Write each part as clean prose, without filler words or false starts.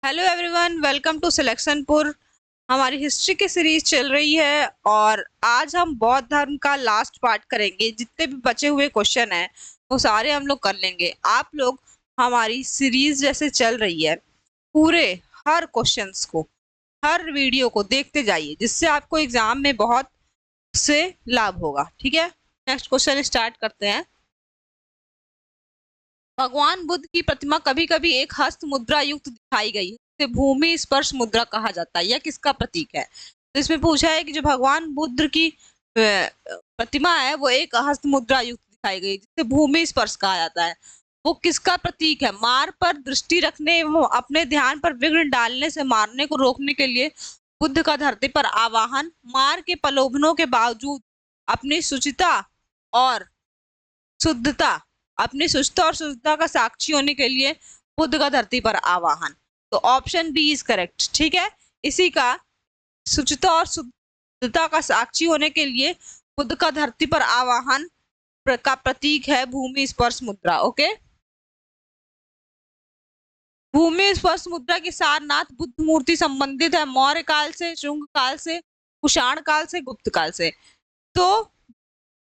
Hello everyone, welcome to Selectionpur. हमारी history की series चल रही है और आज हम बौद्ध धर्म का लास्ट पार्ट करेंगे। जितने भी बचे हुए क्वेश्चन हैं वो सारे हम लोग कर लेंगे। आप लोग हमारी सीरीज जैसे चल रही है पूरे हर क्वेश्चंस को, हर वीडियो को देखते जाइए, जिससे आपको एग्जाम में बहुत से लाभ होगा। ठीक है, नेक्स्ट क्वेश्चन स्टार्ट करते हैं। भगवान बुद्ध की प्रतिमा कभी कभी एक हस्त मुद्रा युक्त दिखाई गई है, इसे भूमि स्पर्श मुद्रा कहा जाता है। यह किसका प्रतीक है? तो इसमें पूछा है कि जो भगवान बुद्ध की प्रतिमा है वो एक हस्त मुद्रा युक्त दिखाई गई, जिसे भूमि स्पर्श कहा जाता है। वो किसका प्रतीक है? मार पर दृष्टि रखने एवं अपने ध्यान पर विघ्न डालने से मारने को रोकने के लिए बुद्ध का धरती पर आवाहन, मार के प्रलोभनों के बावजूद अपनी शुचिता और शुद्धता अपनी शुद्धता और शुद्धता का साक्षी होने के लिए बुद्ध का धरती पर आवाहन। तो ऑप्शन बी इज करेक्ट। ठीक है, इसी का शुचिता और शुद्धता का साक्षी होने के लिए बुद्ध का धरती पर आवाहन का प्रतीक है भूमि स्पर्श मुद्रा। ओके, भूमि स्पर्श मुद्रा के सारनाथ बुद्ध मूर्ति संबंधित है मौर्य काल से, शुंग काल से, कुषाण काल से, गुप्त काल से। तो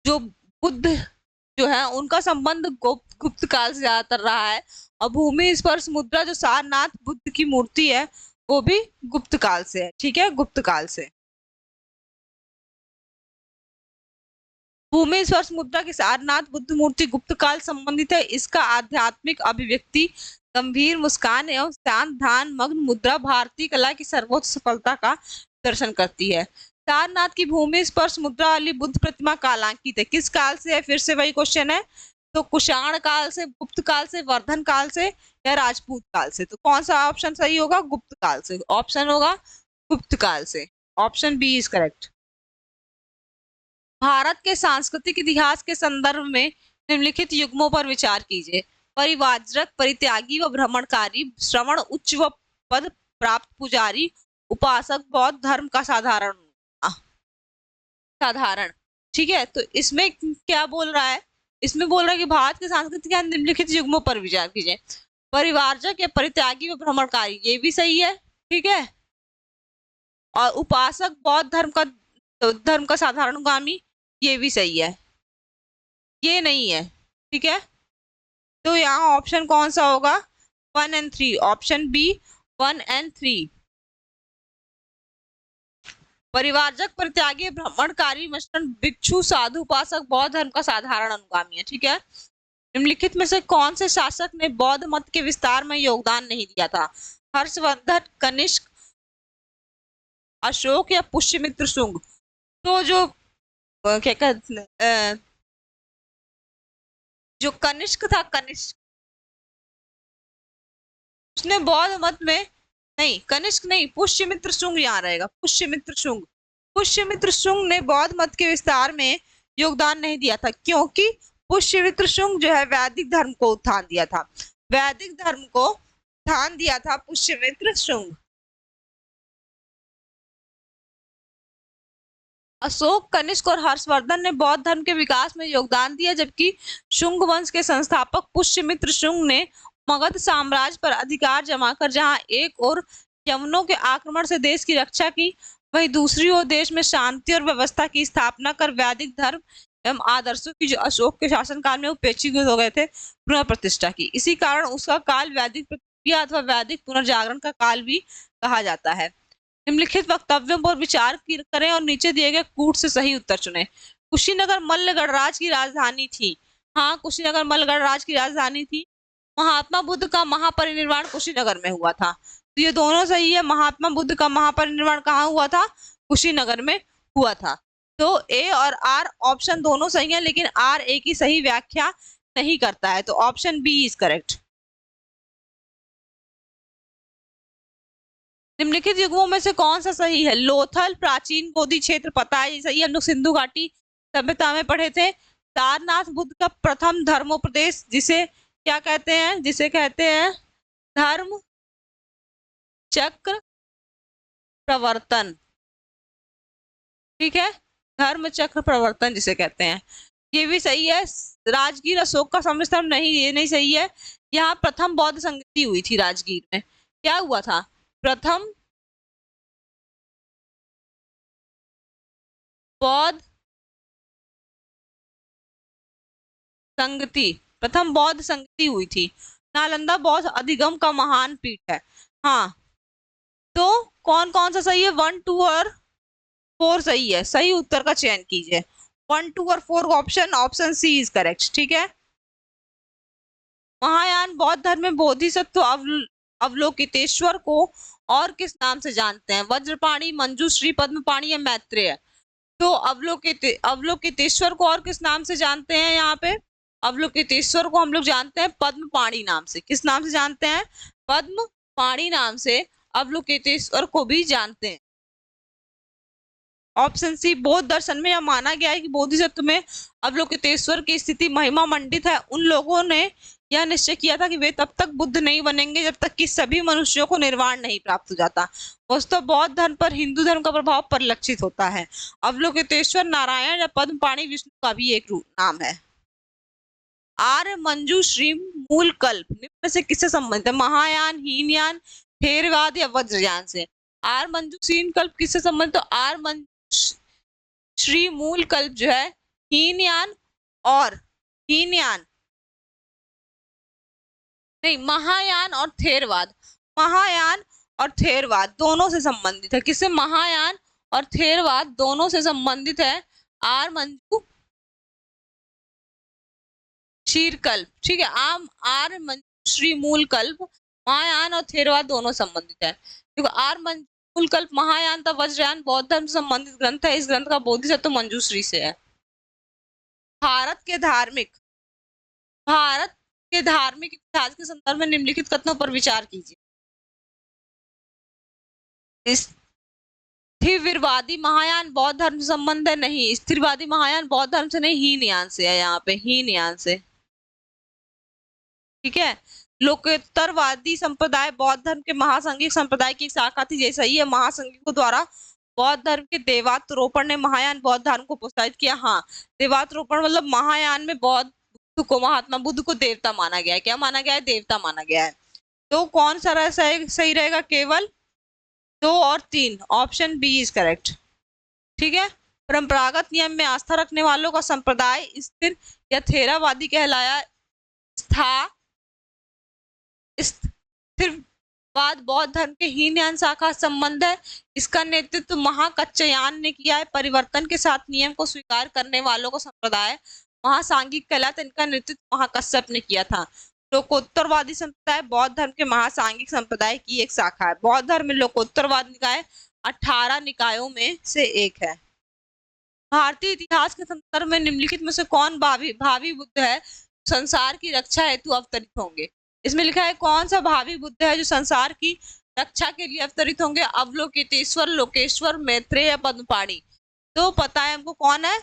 जो बुद्ध जो है उनका संबंध गुप्त काल से ज्यादातर रहा है, और भूमि स्पर्श मुद्रा जो सारनाथ बुद्ध की मूर्ति है वो भी गुप्त काल से है। ठीक है, गुप्त काल से। भूमि स्पर्श मुद्रा की सारनाथ बुद्ध मूर्ति गुप्त काल संबंधित है। इसका आध्यात्मिक अभिव्यक्ति गंभीर मुस्कान एवं शांत ध्यान मग्न मुद्रा भारतीय कला की सर्वोच्च सफलता का दर्शन करती है। सारनाथ की भूमि स्पर्श मुद्रा वाली बुद्ध प्रतिमा कालांकित है। किस काल से है? फिर से वही क्वेश्चन है। तो कुषाण काल से, गुप्त काल से, वर्धन काल से या राजपूत काल से? तो कौन सा ऑप्शन सही होगा? गुप्त काल से। ऑप्शन होगा गुप्त काल से। Option B is correct. Bharat के सांस्कृतिक इतिहास के संदर्भ में निम्नलिखित युग्मों पर विचार कीजिए। परिव्राजक, परित्यागी व भ्रमणकारी, श्रवण उच्च व पद प्राप्त पुजारी, उपासक, बौद्ध धर्म का साधारण। साधारण। ठीक है, तो इसमें क्या बोल रहा है? इसमें बोल रहा है कि भारत के सांस्कृतिक निम्नलिखित युग्मों पर विचार कीजिए। परिवारजक या परित्यागी व भ्रमणकारी, ये भी सही है। ठीक है, और उपासक बौद्ध धर्म का साधारणगामी, ये भी सही है। ये नहीं है। ठीक है, तो यहाँ ऑप्शन कौन सा होगा? 1 एंड 3। Option B 1 and 3। परिवारजक, परित्यागी, भ्रमणकारी, मिश्रण, भिक्षु, साधु, उपासक बौद्ध धर्म का साधारण अनुगामी है। ठीक है, निम्नलिखित में से कौन से शासक ने बौद्ध मत के विस्तार में योगदान नहीं दिया था? हर्षवर्धन, कनिष्क, अशोक या पुष्यमित्र शुंग? तो जो क्या कहते जो कनिष्क था, कनिष्क, उसने बौद्ध मत में, नहीं कनिष्क नहीं, पुष्यमित्र शुंग यहाँ रहेगा। पुष्यमित्र शुंग, पुष्यमित्र शुंग ने बौद्ध मत के विस्तार में योगदान नहीं दिया था, क्योंकि पुष्यमित्र शुंग जो है वैदिक धर्म को उत्थान दिया था। वैदिक धर्म को उत्थान दिया था पुष्यमित्र शुंग। अशोक, कनिष्क और हर्षवर्धन ने बौद्ध धर्म के विकास में योगदान दिया, जबकि शुंग वंश के संस्थापक पुष्यमित्र शुंग ने मगध साम्राज्य पर अधिकार जमाकर जहां एक और यवनों के आक्रमण से देश की रक्षा की, वहीं दूसरी ओर देश में शांति और व्यवस्था की स्थापना कर वैदिक धर्म एवं आदर्शों की जो अशोक के शासनकाल में उपेक्षित हो गए थे, पुनः प्रतिष्ठा की। इसी कारण उसका काल वैदिक प्रतिक्रिया अथवा वैदिक पुनर्जागरण का काल भी कहा जाता है। निम्नलिखित वक्तव्यों पर विचार करें और नीचे दिए गए कूट से सही उत्तर चुनें। कुशीनगर मल्ल गणराज की राजधानी थी। हाँ, कुशीनगर मल्ल गणराज की राजधानी थी। महात्मा बुद्ध का महापरिनिर्वाण कुशीनगर में हुआ था। तो ये दोनों सही है। महात्मा बुद्ध का महापरिनिर्वाण कहाँ हुआ था? कुशीनगर में हुआ था। तो ए और आर ऑप्शन दोनों सही है, लेकिन आर ए की सही व्याख्या नहीं करता है। तो ऑप्शन बी इज करेक्ट। निम्नलिखित युगों में से कौन सा सही है? लोथल, प्राचीन गोदी क्षेत्र, पता है सही, हम लोग सिंधु घाटी सभ्यता में पढ़े थे। सारनाथ बुद्ध का प्रथम धर्मोपदेश, जिसे क्या कहते हैं? जिसे कहते हैं धर्म चक्र प्रवर्तन। ठीक है, धर्म चक्र प्रवर्तन जिसे कहते हैं, ये भी सही है। राजगीर अशोक का समस्तंभ, नहीं, ये नहीं सही है। यहाँ प्रथम बौद्ध संगति हुई थी राजगीर में। क्या हुआ था? प्रथम बौद्ध संगति, प्रथम बौद्ध संगति हुई थी। नालंदा बौद्ध अधिगम का महान पीठ है। हाँ, तो कौन कौन सा सही है? 1, 2 और 4 सही है। सही उत्तर का चयन कीजिए। 1, 2 और 4 option, option C is correct. ठीक है। महायान बौद्ध धर्म में बोधिसत्व अवलोकितेश्वर को और किस नाम से जानते हैं? वज्रपाणी, मंजूश्री, पद्मपाणी या मैत्रेय? तो अवलोकितेश्वर को और किस नाम से जानते हैं? यहाँ पे अवलोकितेश्वर को हम लोग जानते हैं पद्मपाणी नाम से। किस नाम से जानते हैं? पद्मपाणी नाम से अवलोकितेश्वर को भी जानते हैं। ऑप्शन सी, बौद्ध दर्शन में यह माना गया है कि बोधिसत्व में अवलोकितेश्वर की स्थिति महिमा मंडित है। उन लोगों ने यह निश्चय किया था कि वे तब तक बुद्ध नहीं बनेंगे जब तक कि सभी मनुष्यों को निर्वाण नहीं प्राप्त हो जाता। वस्तुतः बौद्ध धर्म पर हिंदू धर्म का प्रभाव परिलक्षित होता है। अवलोकितेश्वर नारायण या पद्मपाणी विष्णु का भी एक नाम है। आर्य मंजूश्री मूल कल्प निम्न में से किससे संबंधित है? महायान, हीनयान, थेरवाद या वज्रयान से? आर्य मंजूश्री कल्प किससे संबंधित? तो आर्य मंजूश्री मूल कल्प जो है हीनयान और हीनयान नहीं, महायान और थेरवाद, महायान और थेरवाद दोनों से संबंधित है। किससे? महायान और थेरवाद दोनों से संबंधित है आर्य मंजू शीरकल्प। ठीक है। आर्य मंजूश्री मूल कल्प महायान और थेरवाद दोनों संबंधित है। देखो, आर्य मूल कल्प महायान तथा वज्रयान बौद्ध धर्म से संबंधित ग्रंथ है। इस ग्रंथ का बोधिसत्व मंजूश्री से है। भारत के धार्मिक इतिहास के संदर्भ में निम्नलिखित कथनों पर विचार कीजिए। स्थिरवादी महायान बौद्ध धर्म से संबंध है? नहीं, स्थिरवादी महायान बौद्ध धर्म से नहीं, हीनयान से है। यहाँ पे हीनयान से। ठीक है। लोकोत्तरवादी संप्रदाय बौद्ध धर्म के महासंघिक संप्रदाय की शाखा थी। जैसा ही है, महासंघिकों द्वारा बौद्ध धर्म के देवात्रोपण ने महायान बौद्ध धर्म को प्रोत्साहित किया। हाँ, देवात्रोपण मतलब महायान में बौद्ध को, महात्मा बुद्ध को देवता माना गया है। क्या माना गया है? देवता माना गया है। तो कौन सा सही रहेगा? केवल 2 और 3, ऑप्शन बी इज करेक्ट। ठीक है। परंपरागत नियम में आस्था रखने वालों का संप्रदाय स्थिर या थेरावादी कहलाया। स्थिरवाद बौद्ध धर्म के हीनयान शाखा संबंध है। इसका नेतृत्व महाकच्चयान ने किया है। परिवर्तन के साथ नियम को स्वीकार करने वालों का संप्रदाय महासांघिक कहलाता। इनका नेतृत्व महाकश्यप ने किया था। लोकोत्तरवादी संप्रदाय बौद्ध धर्म के महासांघिक संप्रदाय की एक शाखा है। बौद्ध धर्म में लोकोत्तरवाद निकाय 18 निकायों में से एक है। भारतीय इतिहास के संदर्भ में निम्नलिखित में से कौन भावी बुद्ध है संसार की रक्षा हेतु अवतरित होंगे? इसमें लिखा है कौन सा भावी बुद्ध है जो संसार की रक्षा के लिए अवतरित होंगे? अवलोकितेश्वर, लोकेश्वर, मैत्रेय या पद्मपाणी? तो पता है हमको कौन है?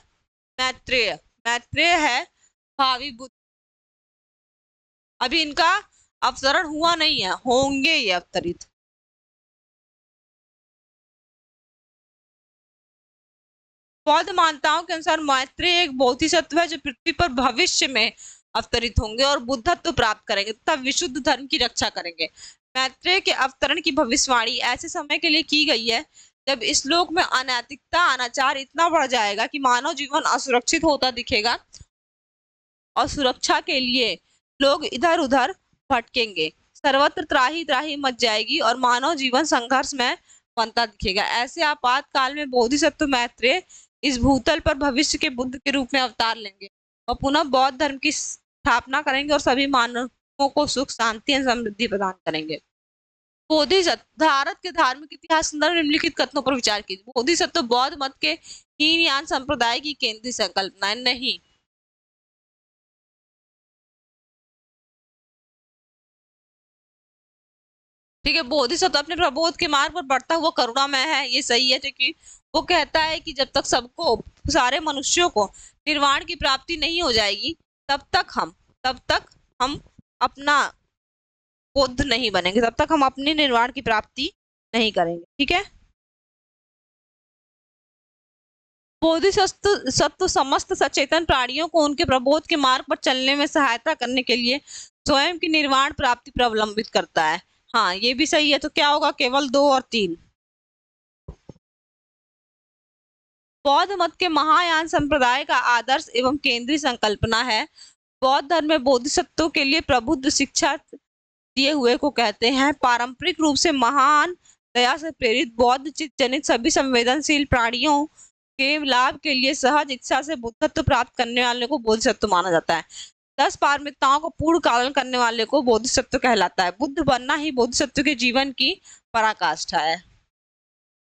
मैत्रेय। मैत्रेय है भावी बुद्ध। अभी इनका अवतरण हुआ नहीं है, होंगे ये अवतरित। बौद्ध मान्यताओं के अनुसार मैत्रेय एक बोधिसत्व है जो पृथ्वी पर भविष्य में अवतरित होंगे और बुद्धत्व प्राप्त करेंगे तथा विशुद्ध धर्म की रक्षा करेंगे। मैत्रेय के अवतरण की भविष्यवाणी ऐसे समय के लिए की गई है जब इस लोक में अनैतिकता, अनाचार इतना बढ़ जाएगा कि मानव जीवन असुरक्षित होता दिखेगा और सुरक्षा के लिए लोग इधर उधर भटकेंगे। सर्वत्र त्राही त्राही मच जाएगी और मानव जीवन संघर्ष में बनता दिखेगा। ऐसे आपातकाल में बोधिसत्व मैत्रेय इस भूतल पर भविष्य के बुद्ध के रूप में अवतार लेंगे और पुनः बौद्ध धर्म की स्थापना करेंगे और सभी मानवों को सुख, शांति और समृद्धि प्रदान करेंगे। बोधिसत्व भारत के धार्मिक इतिहास संदर्भ निम्नलिखित कथनों पर विचार कीजिए। बोधिसत्व बौद्ध मत के हीनयान संप्रदाय की केंद्रीय संकल्पना नहीं। ठीक है। बोधिसत्व अपने प्रबोध के मार्ग पर बढ़ता हुआ करुणामय है, ये सही है। क्योंकि वो कहता है कि जब तक सबको, सारे मनुष्यों को निर्वाण की प्राप्ति नहीं हो जाएगी तब तक हम अपना बुद्ध नहीं बनेंगे, तब तक हम अपनी निर्वाण की प्राप्ति नहीं करेंगे। ठीक है। बोधिसत्व समस्त सचेतन प्राणियों को उनके प्रबोध के मार्ग पर चलने में सहायता करने के लिए स्वयं की निर्वाण प्राप्ति पर अवलंबित करता है। हाँ ये भी सही है, तो क्या होगा, केवल 2 और 3। बौद्ध मत के महायान संप्रदाय का आदर्श एवं केंद्रीय संकल्पना है। बौद्ध धर्म में बोधिसत्वों के लिए प्रबुद्ध शिक्षा दिए हुए को कहते हैं। पारंपरिक रूप से महान दया से प्रेरित बौद्ध चित्त जनित सभी संवेदनशील प्राणियों के लाभ के लिए सहज इच्छा से बुद्धत्व प्राप्त करने वाले को बोधिसत्व माना जाता है। 10 पारमिताओं को पूर्ण पालन करने वाले को बोधिसत्व कहलाता है। बुद्ध बनना ही बोधिसत्व के जीवन की पराकाष्ठा है।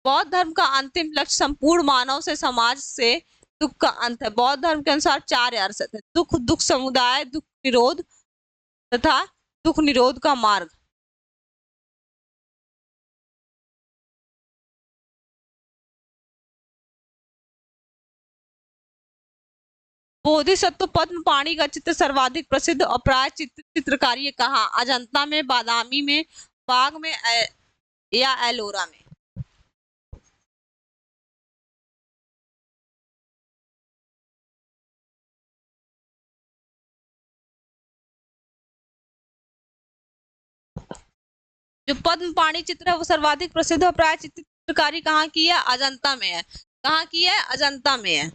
बौद्ध धर्म का अंतिम लक्ष्य संपूर्ण मानव से समाज से दुख का अंत है। बौद्ध धर्म के अनुसार 4 अरसत है: दुख, दुख समुदाय, दुख निरोध तथा दुख निरोध का मार्ग। बोधिसत्व पद्म पाणी का चित्र सर्वाधिक प्रसिद्ध और प्राय चित्रकारी कहाँ? अजंता में, बादामी में, बाग में या एलोरा में? जो पद्म पाणी चित्र है वो सर्वाधिक प्रसिद्ध और प्राय चित्रकारी कहाँ की है? अजंता में है। कहाँ की है? अजंता में है।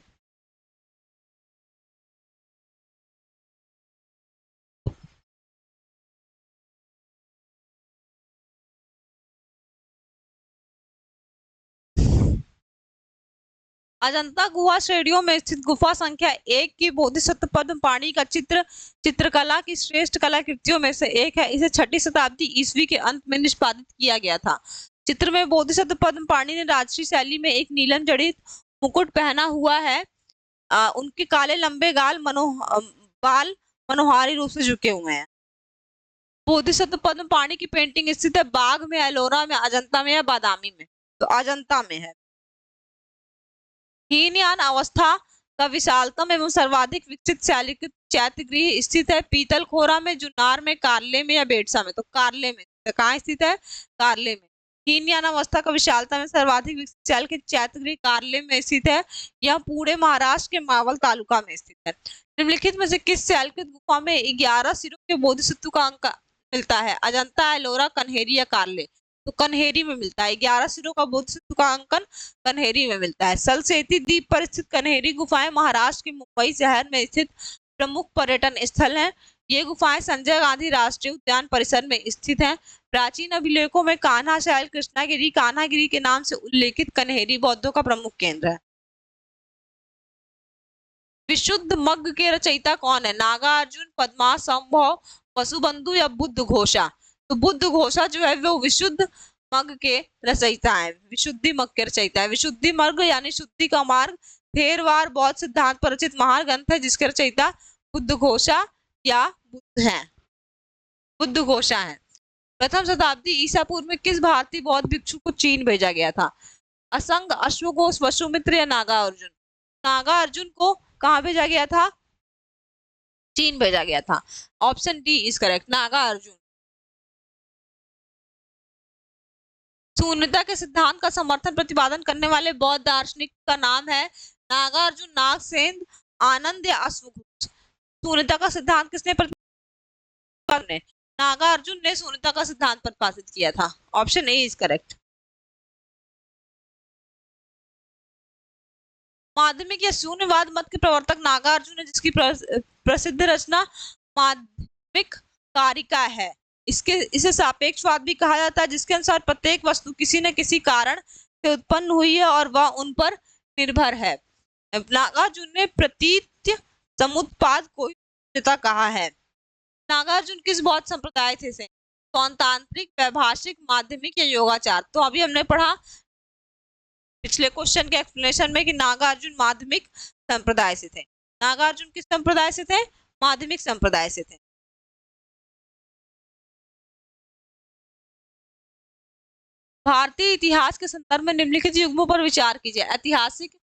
अजंता गुहा श्रेणियों में स्थित गुफा संख्या 1 की बोधिसत्व पद्म पाणी का चित्र चित्रकला की श्रेष्ठ कलाकृतियों में से एक है। इसे 6ठी शताब्दी ईस्वी के अंत में निष्पादित किया गया था। चित्र में बोधिसत्व पद्म पाणी ने राजसी शैली में एक नीलम जड़ित मुकुट पहना हुआ है। उनके काले लंबे बाल मनोहारी रूप से झुके हुए हैं। बोधिसत्व पद्म पाणी की पेंटिंग स्थित है बाग में, एलोरा में, अजंता में या बादामी में? तो अजंता में है। हीनयान अवस्था का विशालतम एवं सर्वाधिक विकसित शैलीकृत चैत्यगृह स्थित है पीतलखोरा में, जुन्नार में, कारले में या बेडसा में? तो कारले में। कहाँ स्थित है? कारले में। हीनयान अवस्था का विशालतम एवं सर्वाधिक विकसित शैलीकृत चैत्यगृह कारले में स्थित है। यह पूरे महाराष्ट्र के मावल तालुका में स्थित है। निम्नलिखित में से किस शैलकृत गुफा में 11 सिरों के बोधिसत्व का अंक मिलता है? अजंता, एलोरा, कन्हेरी या कारले? तो कन्हेरी में मिलता है। 11 सिरों का बोधिसत्व का अंकन कन्हेरी में मिलता है। सलसेती द्वीप पर स्थित कन्हेरी गुफाएं महाराष्ट्र के मुंबई शहर में स्थित प्रमुख पर्यटन स्थल हैं। ये गुफाएं संजय गांधी राष्ट्रीय उद्यान परिसर में स्थित हैं। प्राचीन अभिलेखों में कान्हा शैल कृष्णागिरी कान्हागिरी के नाम से उल्लेखित कन्हेरी बौद्धों का प्रमुख केंद्र है। विशुद्ध मग्ग के रचयिता कौन है? नागार्जुन, पद्मासंभव, वसुबंधु या बुद्ध घोषा? तो बुद्ध घोषा जो है वो विशुद्ध मग्ग के रचयिता है। विशुद्धि मग्ग के रचयिता है। विशुद्धि मग्ग यानी शुद्धि का मार्ग थेरवाद बौद्ध सिद्धांत पर रचित महान ग्रंथ है जिसके रचयिता बुद्ध घोषा या बुद्ध है। बुद्ध घोषा है। प्रथम शताब्दी ईसा पूर्व में किस भारतीय बौद्ध भिक्षु को चीन भेजा गया था? असंग, अश्वघोष, वसुमित्र या नागा अर्जुन? नागा अर्जुन को कहाँ भेजा गया था? चीन भेजा गया था। Option D is correct, Naga Arjun. शून्यता के सिद्धांत का समर्थन प्रतिपादन करने वाले बौद्ध दार्शनिक का नाम है नागार्जुन, नागसेन, आनंद या अश्वघोष? शून्यता का सिद्धांत किसने प्रतिपादन? नागार्जुन ने शून्यता का सिद्धांत प्रतिपादित किया था। Option A is correct. माध्यमिक या शून्यवाद मत के प्रवर्तक नागार्जुन है जिसकी प्रसिद्ध रचना माध्यमिक कारिका है। इसे सापेक्षवाद भी कहा जाता है जिसके अनुसार प्रत्येक वस्तु किसी न किसी कारण से उत्पन्न हुई है और वह उन पर निर्भर है। नागार्जुन ने प्रतीत्य समुत्पाद को कहा है। नागार्जुन किस बौद्ध संप्रदाय थे? सौतांत्रिक, वैभाषिक, माध्यमिक या योगाचार? तो अभी हमने पढ़ा पिछले क्वेश्चन के एक्सप्लेनेशन में कि नागार्जुन माध्यमिक संप्रदाय से थे। नागार्जुन किस संप्रदाय से थे? माध्यमिक संप्रदाय से थे। भारतीय इतिहास के संदर्भ में निम्नलिखित युग्मों पर विचार कीजिए। ऐतिहासिक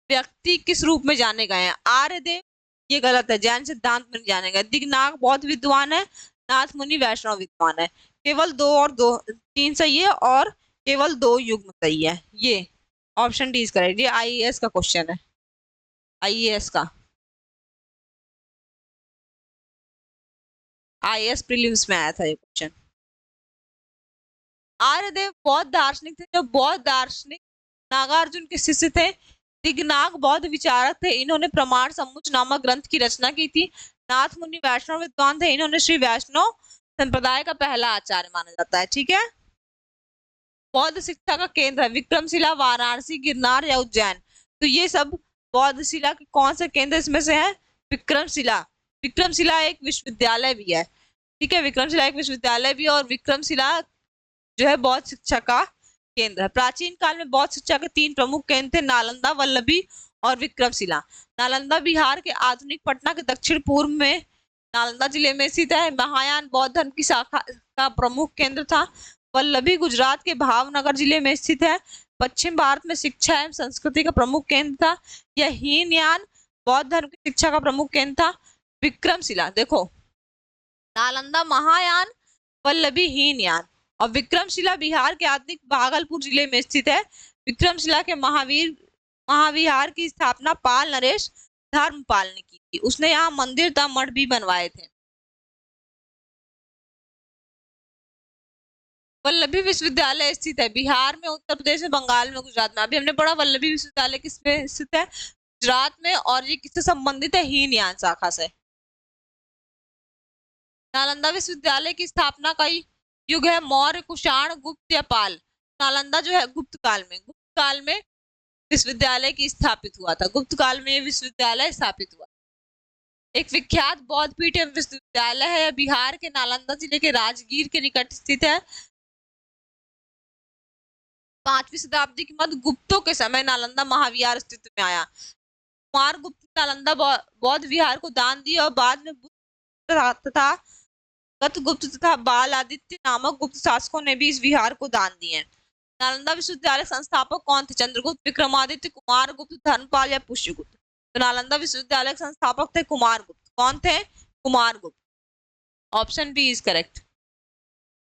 व्यक्ति किस रूप में जाने गए हैं? आर्यदेव, ये गलत है, जैन सिद्धांत में जाने गए। दिगनाग बौद्ध विद्वान है, नाथ मुनि वैष्णव विद्वान है। केवल 2 और 2 3 सही है और केवल 2 युग्म सही है। ये ऑप्शन डी इज करेक्ट। ये आईएएस का क्वेश्चन है, आईएएस का, आईएएस प्रीलिम्स में आया था ये क्वेश्चन। आर्यदेव बौद्ध दार्शनिक थे, जो बौद्ध दार्शनिक नागार्जुन के शिष्य थे। दिगनाग बौद्ध विचारक थे, इन्होंने प्रमाण समुच्च नामक ग्रंथ की रचना की थी। नाथ मुनि वैष्णव विद्वान थे, इन्होंने श्री वैष्णव संप्रदाय का पहला आचार्य माना जाता है। ठीक है। बौद्ध शिक्षा का केंद्र है विक्रमशिला, वाराणसी, गिरनार या उज्जैन। तो ये सब बौद्ध शिला के कौन से केंद्र इसमें से है? विक्रमशिला। विक्रमशिला एक विश्वविद्यालय भी है। ठीक है, विक्रमशिला एक विश्वविद्यालय भी है और विक्रमशिला जो है बौद्ध शिक्षा का केंद्र है। प्राचीन काल में बौद्ध शिक्षा के 3 प्रमुख केंद्र थे, नालंदा, वल्लभी और विक्रमशिला। नालंदा बिहार के आधुनिक पटना के दक्षिण पूर्व में नालंदा जिले में स्थित है। महायान बौद्ध धर्म की शाखा का प्रमुख केंद्र था। वल्लभी गुजरात के भावनगर जिले में स्थित है। पश्चिम भारत में शिक्षा एवं संस्कृति का प्रमुख केंद्र था। यह हीनयान बौद्ध धर्म की शिक्षा का प्रमुख केंद्र था। विक्रमशिला देखो, नालंदा महायान, वल्लभी हीनयान और विक्रमशिला बिहार के आधुनिक भागलपुर जिले में स्थित है। विक्रमशिला के महाविहार की स्थापना पाल नरेश धर्मपाल ने की थी। उसने यहाँ मंदिर तथा मठ भी बनवाए थे। वल्लभी विश्वविद्यालय स्थित है बिहार में, उत्तर प्रदेश में, बंगाल में, गुजरात में। अभी हमने पढ़ा वल्लभी विश्वविद्यालय किस पे स्थित है? गुजरात में। और ये किससे संबंधित है? हीनयान शाखा से। नालंदा विश्वविद्यालय की स्थापना का युग है मौर्य, कुषाण, गुप्त या पाल। नालंदा जो है गुप्त काल में विश्वविद्यालय की स्थापित हुआ था। गुप्त काल में ये विश्वविद्यालय स्थापित हुआ। एक विख्यात बौद्ध पीठ एवं विश्वविद्यालय है, बिहार के नालंदा जिले के राजगीर के निकट स्थित है। 5वीं शताब्दी के मध्य गुप्तों के समय नालंदा महाविहार अस्तित्व में आया। कुमार गुप्त नालंदा बौद्ध विहार को दान दिया और बाद में बुद्ध तथा गुप्त तथा बाल आदित्य नामक गुप्त शासकों ने भी इस विहार को दान दिए। नालंदा विश्वविद्यालय संस्थापक कौन थे? चंद्रगुप्त, विक्रमादित्य, कुमार गुप्त, धर्मपाल या पुष्यगुप्त। तो नालंदा विश्वविद्यालय के संस्थापक थे कुमार गुप्त। कौन थे? Kumar Gupta. Option B is correct.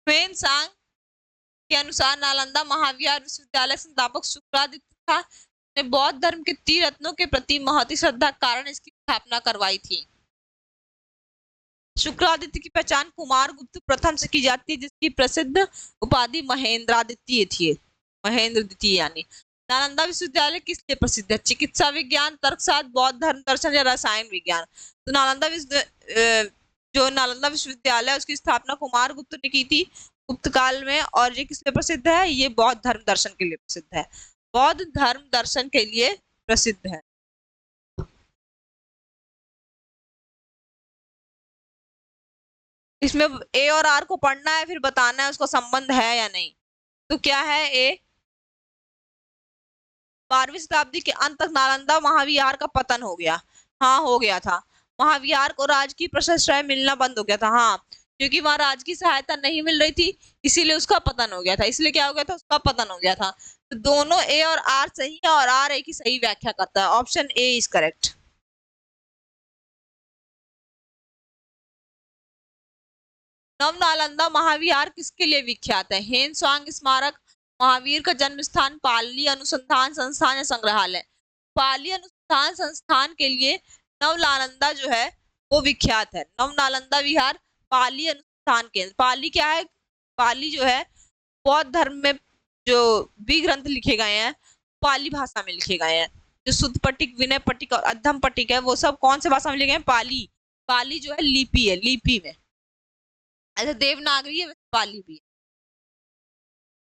Hiuen Tsang के अनुसार नालंदा महाविहार विश्वविद्यालय संस्थापक शुक्रादित्य था। ने बौद्ध धर्म के 3 रत्नों के प्रति महती श्रद्धा के कारण इसकी स्थापना करवाई थी। शुक्रादित्य की पहचान कुमार गुप्त प्रथम से की जाती है, जिसकी प्रसिद्ध उपाधि महेंद्रादित्य थी। महेंद्र द्वितीय यानी। नालंदा विश्वविद्यालय किस लिए प्रसिद्ध है? चिकित्सा विज्ञान, तर्कशास्त्र, बौद्ध धर्म दर्शन या रसायन विज्ञान। तो नालंदा विश्वविद्यालय उसकी स्थापना कुमार गुप्त ने की थी गुप्त काल में। और ये किस लिए प्रसिद्ध है? ये बौद्ध धर्म दर्शन के लिए प्रसिद्ध है। बौद्ध धर्म दर्शन के लिए प्रसिद्ध है। इसमें ए और आर को पढ़ना है, फिर बताना है उसका संबंध है या नहीं। तो क्या है ए? 12वीं शताब्दी के अंत तक नालंदा महाविहार का पतन हो गया। हाँ, हो गया था। महाविहार को राजकीय प्रशस्त्रय मिलना बंद हो गया था। हाँ, क्योंकि वहां राज की सहायता नहीं मिल रही थी, इसीलिए उसका पतन हो गया था। इसलिए क्या हो गया था? उसका पतन हो गया था। तो दोनों ए और आर सही है और आर ए की सही व्याख्या करता है। Option A is correct. नव नालंदा महाविहार किसके लिए विख्यात है? हेन स्वांग स्मारक, महावीर का जन्म स्थान, पाली अनुसंधान संस्थान या संग्रहालय। पाली अनुसंधान संस्थान के लिए नव नालंदा जो है वो विख्यात है। नव नालंदा विहार पाली अनुसंधान केंद्र। पाली क्या है? पाली जो है बौद्ध धर्म में जो भी ग्रंथ लिखे गए हैं पाली भाषा में लिखे गए हैं। जो शुद्ध पट्टिक, विनय पट्टिक और अद्धम पट्टिक है वो सब कौन से भाषा में लिखे गए हैं? पाली। पाली जो है लिपि है, लिपि में। ऐसे देवनागरी है, पाली भी है।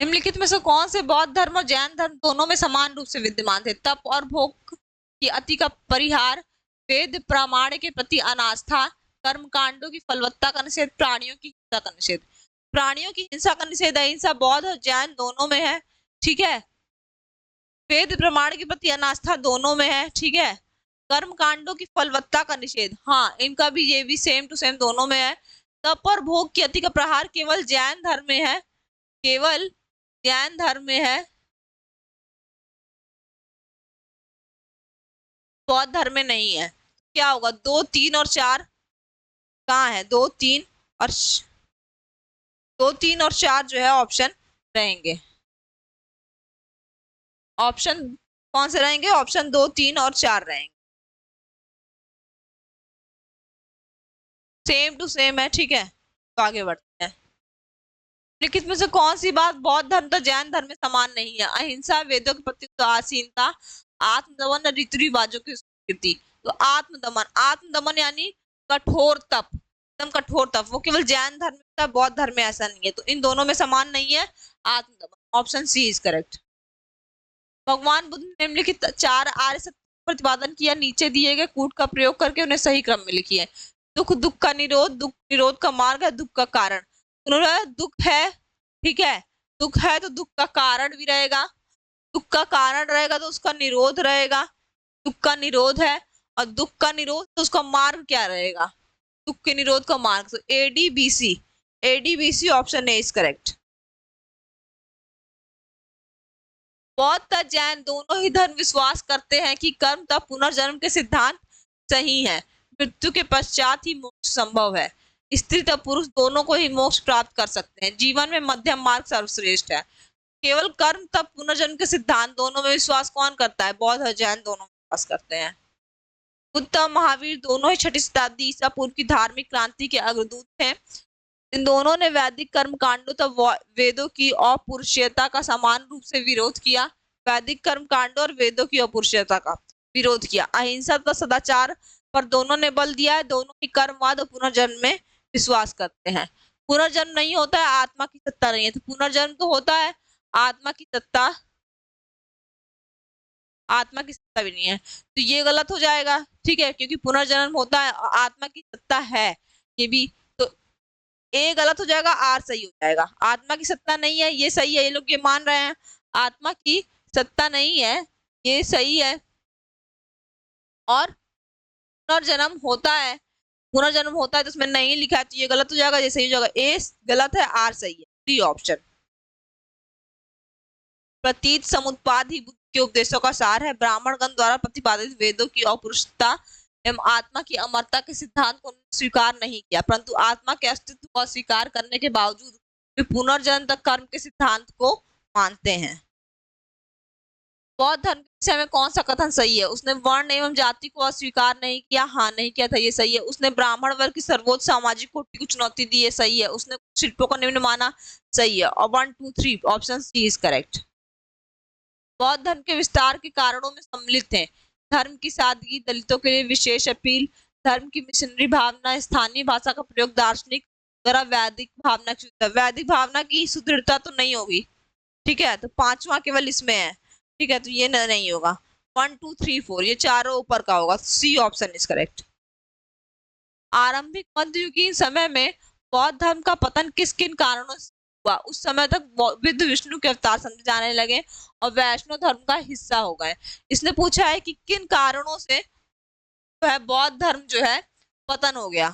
निम्नलिखित में से कौन से बौद्ध धर्म और जैन धर्म दोनों में समान रूप से विद्यमान थे? तप और भोग की अति का परिहार, वेद प्रमाण के प्रति अनास्था, कर्म कांडों की फलवत्ता का निषेध, प्राणियों की हिंसा का निषेध। प्राणियों की हिंसा का निषेध, अहिंसा बौद्ध और जैन दोनों में है। ठीक है। वेद प्रमाण के प्रति अनास्था दोनों में है। ठीक है। कर्म कांडों की फलवत्ता का निषेध, हाँ, इनका भी ये भी सेम टू सेम दोनों में है। तप और भोग की अति का प्रहार केवल जैन धर्म में है, केवल जैन धर्म में है, बौद्ध धर्म में नहीं है। क्या होगा? 2, 3 और 4 कहाँ है? 2, 3 और 4 जो है ऑप्शन रहेंगे। ऑप्शन कौन से रहेंगे? ऑप्शन 2, 3 और 4 रहेंगे। सेम टू सेम है। ठीक है, तो आगे बढ़ते हैं। लिखित में से कौन सी बात बौद्ध धर्म तो जैन धर्म में समान नहीं है? अहिंसा, वेदों के प्रति उदासीनता, आत्मदमन, रीति रिवाजों की स्वीकृति। तो आत्मदमन, आत्मदमन यानी कठोर तप, एकदम कठोर तप, वो केवल जैन धर्म में था, बौद्ध धर्म में ऐसा नहीं है। तो इन दोनों में समान नहीं है, आत्मदमन। Option C is correct. भगवान बुद्ध ने निम्नलिखित 4 आर्य सत्य प्रतिपादन किया, नीचे दिए गए कूट का प्रयोग करके उन्हें सही क्रम में लिखिए। दुख, दुख का निरोध, दुख निरोध का मार्ग है, दुख का कारण। उन्होंने दुख है, ठीक है, दुख है तो दुख का कारण भी रहेगा, दुख का कारण रहेगा तो उसका निरोध रहेगा, दुख का निरोध है और दुख का निरोध तो उसका मार्ग क्या रहेगा, दुख के निरोध का मार्ग। तो एडीबीसी, एडीबीसी ऑप्शन ए इज करेक्ट। बौद्ध जैन दोनों ही धर्म विश्वास करते हैं कि कर्म तथा पुनर्जन्म के सिद्धांत सही है, मृत्यु के पश्चात ही मोक्ष संभव है, स्त्री तथा पुरुष दोनों को ही मोक्ष प्राप्त कर सकते हैं, जीवन में मध्यम मार्ग सर्वश्रेष्ठ है। केवल कर्म तब पुनर्जन्म के सिद्धांत दोनों में विश्वास कौन करता है? बौद्ध और जैन दोनों विश्वास करते हैं। बुद्ध और महावीर दोनों ही 6ठी शताब्दी ईसा पूर्व की धार्मिक क्रांति के अग्रदूत थे। इन दोनों ने वैदिक कर्म कांडों तथा वेदों की अपौरुषेयता का समान रूप से विरोध किया। वैदिक कर्म कांडों और वेदों की अपौरुषेयता का विरोध किया। अहिंसा तथा सदाचार पर दोनों ने बल दिया है। दोनों ही कर्मवाद और पुनर्जन्म में विश्वास करते हैं। पुनर्जन्म नहीं होता है, आत्मा की सत्ता नहीं है, तो पुनर्जन्म तो होता है, आत्मा की सत्ता, आत्मा की सत्ता भी नहीं है, तो ये गलत हो जाएगा, ठीक है, क्योंकि पुनर्जन्म होता है और आत्मा की सत्ता है, ये भी। तो ए गलत हो जाएगा, आर सही हो जाएगा। आत्मा की सत्ता नहीं है, ये सही है, ये लोग ये मान रहे हैं आत्मा की सत्ता नहीं है, ये सही है। और पुनर्जन्म होता है, पुनर्जन्म होता है तो उसमें नहीं लिखा है, तो ये गलत हो जाएगा, ये सही हो जाएगा। ए गलत है, आर सही है, डी ऑप्शन। प्रतीत समुत्पाद ही बुद्ध के उपदेशों का सार है। ब्राह्मणगण द्वारा प्रतिपादित वेदों की अपौरुषता एवं आत्मा की अमरता के सिद्धांत को स्वीकार नहीं किया, परंतु आत्मा के अस्तित्व को अस्वीकार करने के बावजूद वे पुनर्जन्म तक कर्म के सिद्धांत को मानते हैं। बौद्ध धर्म के विषय में कौन सा कथन सही है? उसने वर्ण एवं जाति को अस्वीकार नहीं किया, हाँ नहीं किया था, ये सही है। उसने ब्राह्मण वर्ग की सर्वोच्च सामाजिक कोटि को चुनौती दी है, सही है। उसने शिल्पों को निम्न माना, सही है। और 1 2 3 ऑप्शन सी इज करेक्ट। बौद्ध धर्म के विस्तार के कारणों में सम्मिलित हैं धर्म की सादगी, दलितों के लिए विशेष अपील, धर्म की मिशनरी भावना, स्थानीय भाषा का प्रयोग, दार्शनिक द्वारा वैदिक भावना। वैदिक भावना की सुदृढ़ता तो नहीं होगी, ठीक है, तो 5वां केवल इसमें है, ठीक है, तो ये नहीं होगा। 1 2 3 4 ये चारों ऊपर का होगा, सी ऑप्शन इज करेक्ट। आरंभिक मध्ययुगीन समय में बौद्ध धर्म का पतन किस किन कारणों से हुआ? उस समय तक बुद्ध विष्णु के अवतार समझे जाने लगे और वैष्णव धर्म का हिस्सा हो गए। इसने पूछा है कि किन कारणों से वह बौद्ध धर्म जो है पतन हो गया।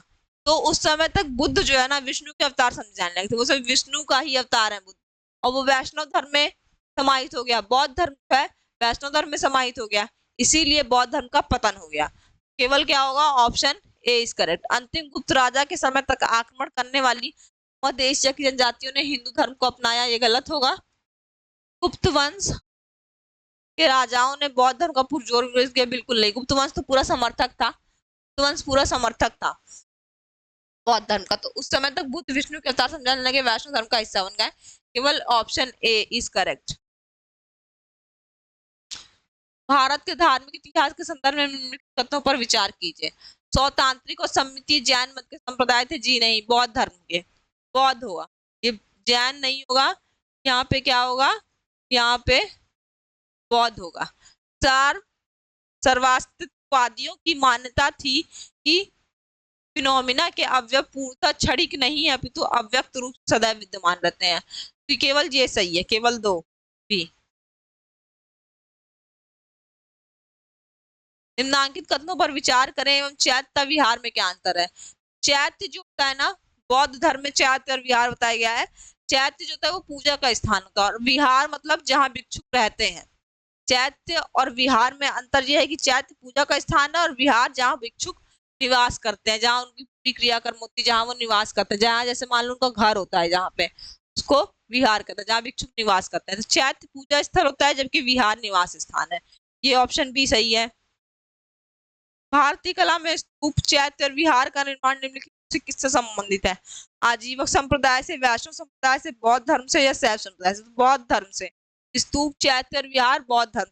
तो उस समय तक बुद्ध जो है ना विष्णु के अवतार समझे जाने लगे थे, वो सब विष्णु का ही अवतार है बुद्ध, और वो वैष्णव धर्म में समाहित हो गया, बौद्ध धर्म जो है वैष्णव धर्म में समाहित हो गया, इसीलिए बौद्ध धर्म का पतन हो गया। केवल क्या होगा? Option A is correct. अंतिम गुप्त राजा के समय तक आक्रमण करने वाली मध्य एशिया की जनजातियों ने हिंदू धर्म को अपनाया, ये गलत होगा। गुप्त वंश के राजाओं ने बौद्ध धर्म का पुरजोर विरोध किया, बिल्कुल नहीं। गुप्त वंश तो पूरा समर्थक था, गुप्त वंश पूरा समर्थक था बौद्ध धर्म का। तो उस समय तक बुद्ध विष्णु के अवतार समझाने लगे, वैष्णव धर्म का हिस्सा बन गए। केवल option A is correct. Bharat के धार्मिक इतिहास के संदर्भ में निम्नलिखित तथ्यों पर विचार कीजिए। सौतांत्रिक और सम्मितीय जैन मत के संप्रदाय थे, जी नहीं, बौद्ध धर्म के, बौद्ध होगा, ये जैन नहीं होगा। यहाँ पे क्या होगा? यहाँ पे बौद्ध होगा। सर्वास्तित्ववादियों की मान्यता थी कि फिनोमिना के अवयव पूर्णतः क्षणिक नहीं है, अपितु अव्यक्त रूप से सदैव विद्यमान रहते हैं, तो केवल ये सही है, केवल 2 बी। निम्नांकित कथनों पर विचार करें एवं चैत्य विहार में क्या अंतर है? चैत्य जो होता है ना, बौद्ध धर्म में चैत्य और विहार बताया गया है। चैत्य जो होता है वो पूजा का स्थान होता है, और विहार मतलब जहाँ भिक्षुक रहते हैं। चैत्य और विहार में अंतर यह है कि चैत्य पूजा का स्थान है और विहार जहाँ भिक्षुक निवास करते हैं, जहाँ उनकी पूरी क्रिया कर्म होती है, जहाँ वो निवास करते हैं, जहाँ जैसे मान लो उनका घर होता है जहाँ पे, उसको विहार कहते हैं, जहाँ भिक्षुक निवास करते हैं। तो चैत्य पूजा स्थल होता है जबकि विहार निवास स्थान है, ये ऑप्शन बी सही है। भारतीय कला में स्तूप, चैत्य और विहार का निर्माण निम्नलिखित से किससे संबंधित है? आजीवक संप्रदाय से, वैष्णव संप्रदाय से, बौद्ध धर्म से या शैव संप्रदाय से? तो बौद्ध धर्म से। स्तूप, चैत्य और विहार बौद्ध धर्म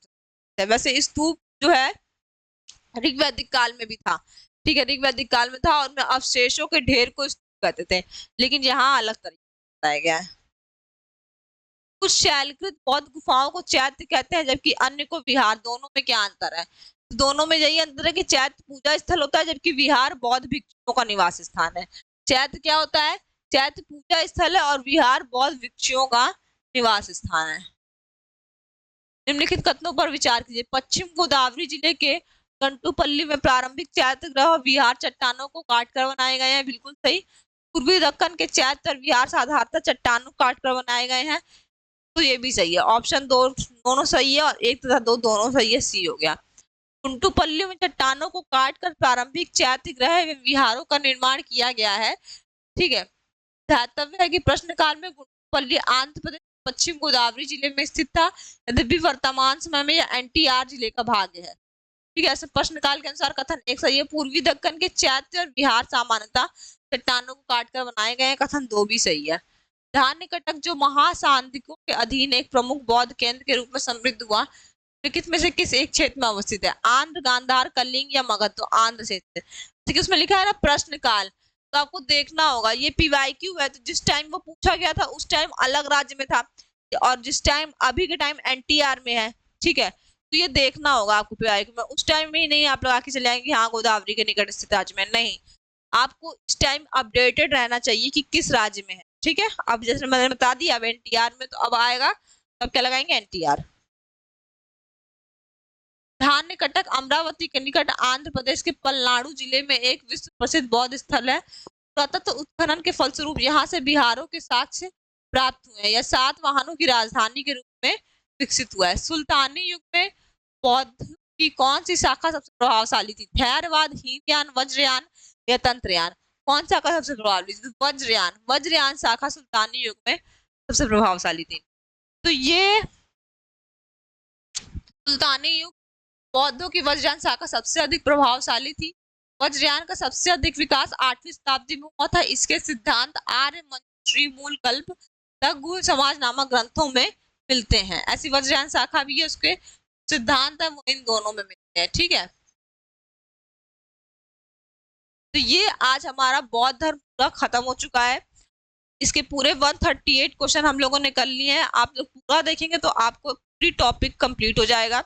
से। वैसे स्तूप जो है ऋग्वैदिक काल में भी था, ठीक है, ऋग्वैदिक काल में था और उनमें अवशेषों के ढेर को स्तूप कहते थे, लेकिन यहाँ अलग तरीके से बताया गया है। कुछ शैलकृत बौद्ध गुफाओं को चैत्य कहते हैं जबकि अन्य को विहार। दोनों में क्या अंतर है? दोनों में यही अंतर है कि चैत्य पूजा स्थल होता है जबकि विहार बौद्ध भिक्षुओं का निवास स्थान है। चैत्य क्या होता है? चैत्य पूजा स्थल है और विहार बौद्ध भिक्षुओं का निवास स्थान है। निम्नलिखित कथनों पर विचार कीजिए। पश्चिम गोदावरी जिले के कंटुपल्ली में प्रारंभिक चैत्य ग्रह विहार चट्टानों को काटकर बनाए गए हैं, बिल्कुल सही। पूर्वी दक्कन के चैत्य और विहार साधारणतः चट्टानों काटकर बनाए गए हैं, तो ये भी सही है। ऑप्शन दो दोनों सही है और एक तथा दो दोनों सही है, सी हो गया। कुंटुपल्ली में चट्टानों को काटकर प्रारंभिक चैत्य ग्रह एवं विहारों का निर्माण किया गया है, ठीक है। ध्यातव्य है कि प्रश्न काल में कुंटुपल्ली आंध्र प्रदेश पश्चिम गोदावरी जिले में स्थित था, यद्यपि वर्तमान समय में यह एनटीआर जिले का भाग है, ठीक है। ऐसे प्रश्न काल के अनुसार कथन एक सही है। पूर्वी दक्कन के चैत्य और विहार सामान्यतः चट्टानों को काटकर बनाए गए हैं, कथन दो भी सही है। धान्यकटक जो महासांधिकों के अधीन एक प्रमुख बौद्ध केंद्र के रूप में समृद्ध हुआ, निम्नलिखित में से किस एक क्षेत्र में अवस्थित है? आंध्र, गांधार, कलिंग या मगध? तो आंध्र क्षेत्र, ठीक है। उसमें लिखा है ना प्रश्न काल, तो आपको देखना होगा ये पीवाईक्यू है, तो जिस टाइम वो पूछा गया था उस टाइम अलग राज्य में था और जिस टाइम अभी के टाइम एनटीआर में है, ठीक है। तो ये देखना होगा आपको पीवाईक्यू में, उस टाइम में ही नहीं आप लगा के चले आएंगे हाँ गोदावरी के निकट स्थित राज्य में, नहीं, आपको इस टाइम अपडेटेड रहना चाहिए कि किस राज्य में है, ठीक है। अब जैसे मैंने बता दिया अब एनटीआर में, तो अब आएगा तब क्या लगाएंगे? एनटीआर। धान्यकटक अमरावती के निकट आंध्र प्रदेश के पलनाडु जिले में एक विश्व प्रसिद्ध बौद्ध स्थल है। पुरातत्व उत्खनन के फलस्वरूप यहाँ से बिहारों के साक्ष्य प्राप्त हुए हैं। यह 7 वाहनों की राजधानी के रूप में विकसित हुआ है। सुल्तानी युग में बौद्ध की कौन सी शाखा सबसे प्रभावशाली थी? थैरवाद, हीनयान, वज्रयान या तंत्रयान? कौन सा शाखा सबसे प्रभावशाली थी? वज्रयान। वज्रयान शाखा सुल्तानी युग में सबसे प्रभावशाली थी। तो ये सुल्तानी युग बौद्धों की वज्रयान शाखा सबसे अधिक प्रभावशाली थी। वज्रयान का सबसे अधिक विकास 8वीं शताब्दी में हुआ था। इसके सिद्धांत आर्य मंजूश्री, मूल कल्प, लघु समाज नामक ग्रंथों में मिलते हैं। ऐसी वज्रयान शाखा भी है, उसके सिद्धांत है वो इन दोनों में मिलते हैं, ठीक है। तो ये आज हमारा बौद्ध धर्म पूरा खत्म हो चुका है। इसके पूरे 138 क्वेश्चन हम लोगों ने कर लिए हैं। आप लोग पूरा देखेंगे तो आपको पूरी टॉपिक कंप्लीट हो जाएगा।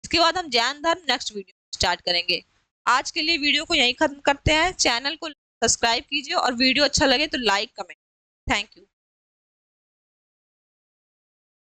इसके बाद हम जैन धर्म नेक्स्ट वीडियो स्टार्ट करेंगे। आज के लिए वीडियो को यहीं खत्म करते हैं। चैनल को सब्सक्राइब कीजिए और वीडियो अच्छा लगे तो लाइक कमेंट। Thank you.